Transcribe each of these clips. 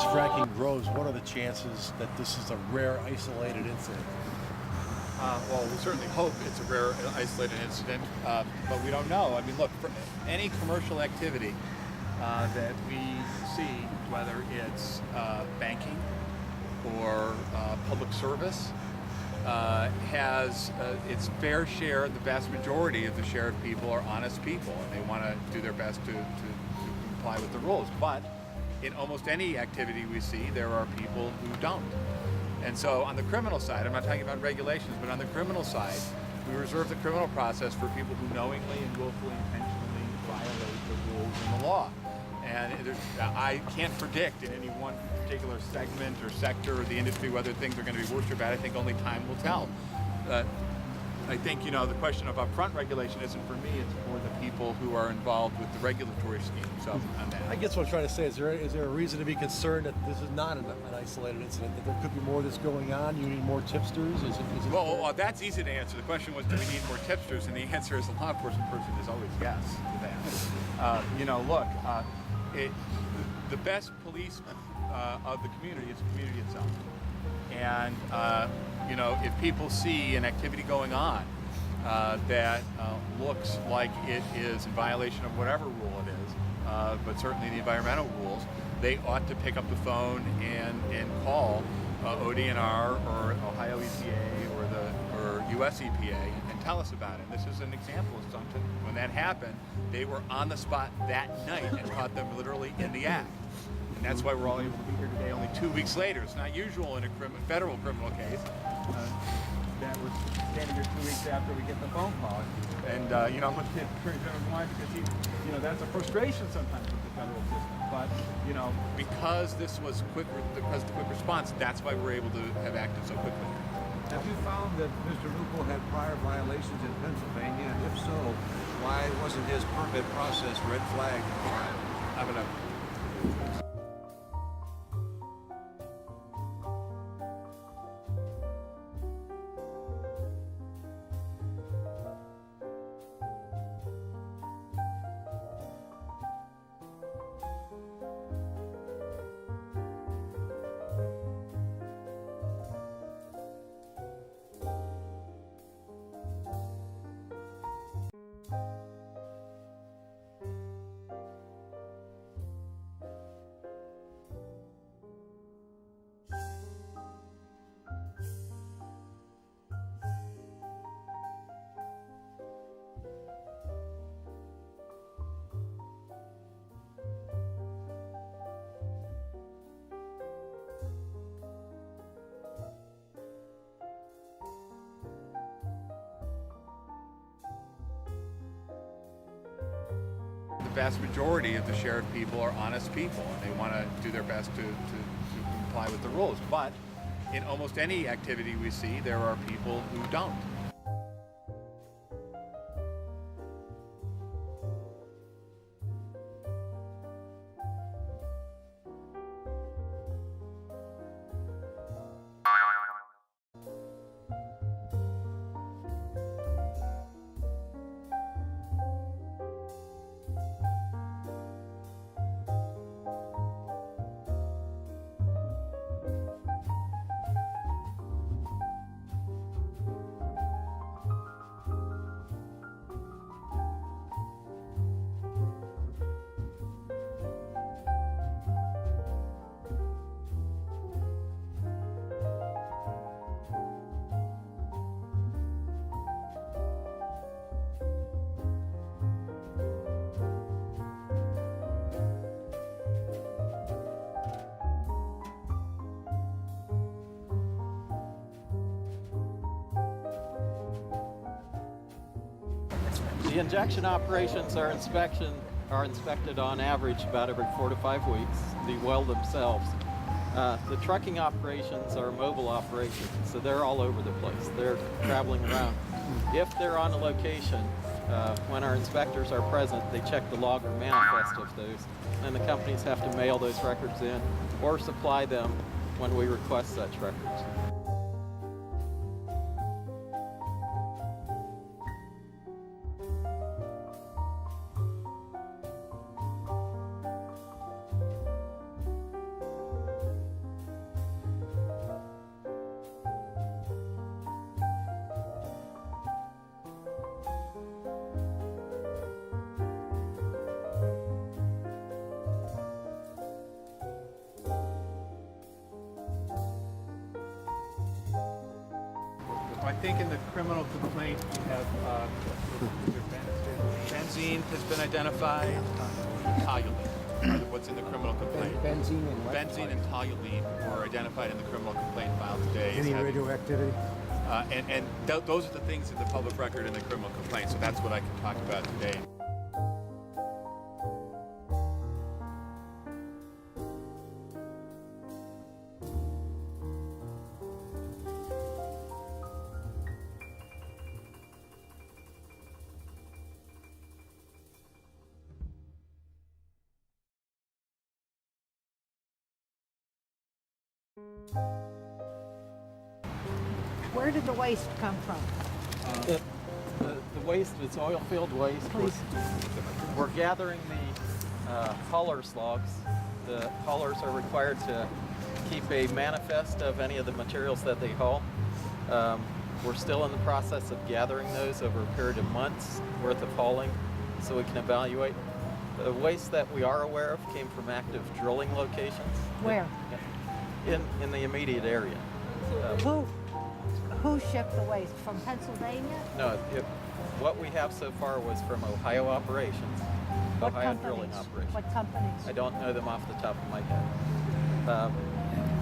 fracking grows, what are the chances that this is a rare, isolated incident? Well, we certainly hope it's a rare, isolated incident, but we don't know. I mean, look, for any commercial activity that we see, whether it's banking or public service, has its fair share. The vast majority of the share of people are honest people, and they want to do their best to comply with the rules. But in almost any activity we see, there are people who don't. And so on the criminal side, I'm not talking about regulations, but on the criminal side, we reserve the criminal process for people who knowingly and willfully, intentionally violate the rules and the law. And I can't predict in any one particular segment or sector of the industry whether things are going to be worse or bad. I think only time will tell. I think, you know, the question of upfront regulation isn't for me, it's for the people who are involved with the regulatory schemes on that. I guess what I'm trying to say is there a reason to be concerned that this is not an isolated incident, that there could be more of this going on? You need more tipsters? Is it well, that's easy to answer. The question was, do we need more tipsters? And the answer as a law enforcement person is always yes to that. You know, look, the best policeman of the community is the community itself. And you know, if people see an activity going on that looks like it is in violation of whatever rule it is, but certainly the environmental rules, they ought to pick up the phone and call ODNR or Ohio EPA or US EPA and tell us about it. And this is an example of something. When that happened, they were on the spot that night and caught them literally in the act. And that's why we're all able to be here today only 2 weeks later. It's not usual in a federal criminal case that we're standing here 2 weeks after we get the phone call. And, you know, I'm looking at Attorney General Brine because you know, that's a frustration sometimes with the federal system. But, you know, because this was quick response, that's why we're able to have acted so quickly. Have you found that Mr. Lupo had prior violations in Pennsylvania? And if so, why wasn't his permit process red flagged? I'm gonna. The vast majority of the share of people are honest people, and they want to do their best to comply with the rules. But in almost any activity we see, there are people who don't. The injection operations are inspected on average about every 4 to 5 weeks, the well themselves. The trucking operations are mobile operations, so they're all over the place. They're traveling around. If they're on a location, when our inspectors are present, they check the log or manifest of those, and the companies have to mail those records in or supply them when we request such records. I think in the criminal complaint we have benzene has been identified. Toluene, what's in the criminal complaint? Benzene and what? Benzene and toluene were identified in the criminal complaint filed today. Any radioactivity? Those are the things in the public record in the criminal complaint. So that's what I can talk about today. Where did the waste come from? The waste is oil field waste. We're gathering the hauler logs. The haulers are required to keep a manifest of any of the materials that they haul. We're still in the process of gathering those over a period of months worth of hauling so we can evaluate. The waste that we are aware of came from active drilling locations. Where? In the immediate area. Who shipped the waste? From Pennsylvania? No, what we have so far was from Ohio operations, What Ohio companies? drilling operations. What companies? I don't know them off the top of my head.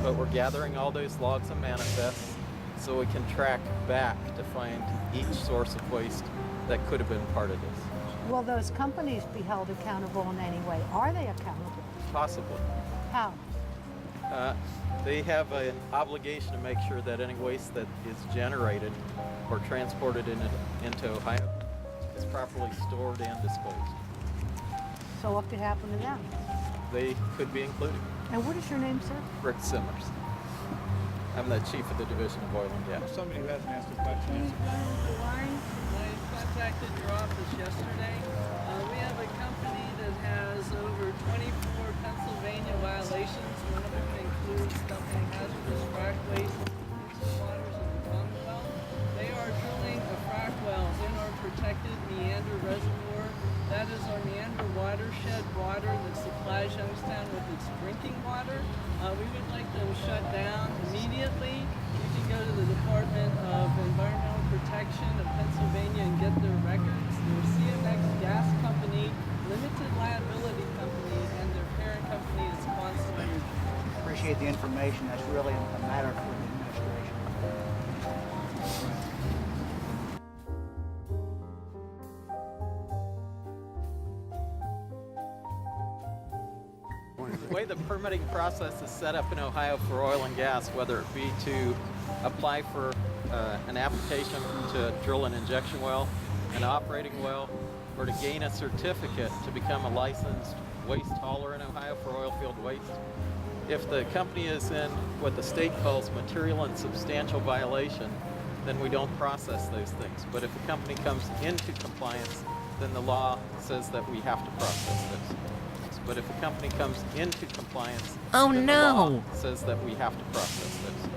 But we're gathering all those logs and manifests so we can track back to find each source of waste that could have been part of this. Will those companies be held accountable in any way? Are they accountable? Possibly. How? They have an obligation to make sure that any waste that is generated or transported into Ohio is properly stored and disposed. So what could happen to them? They could be included. And what is your name, sir? Rick Simmers. I'm the chief of the Division of Oil and Gas. Somebody who hasn't asked a question. I contacted your office yesterday. We have a company that has over 24 Pennsylvania violations. One of them includes dumping hazardous frack waste into the waters of the Commonwealth. They are drilling a frack well in our protected Meander Reservoir. That is our Meander watershed water that supplies Youngstown with its drinking water. We would like them shut down immediately. You can go to the Department of Environmental Protection of Pennsylvania and get their records. Their CMX Gas Company, Limited Liability Company, and their parent company is Constellar. Appreciate the information. That's really a matter for the administration. The way the permitting process is set up in Ohio for oil and gas, whether it be to apply for an application to drill an injection well, an operating well, or to gain a certificate to become a licensed waste hauler in Ohio for oil field waste, if the company is in what the state calls material and substantial violation, then we don't process those things. But if a company comes into compliance, then the law says that we have to process those. But if a company comes into compliance, then the law says that we have to process those.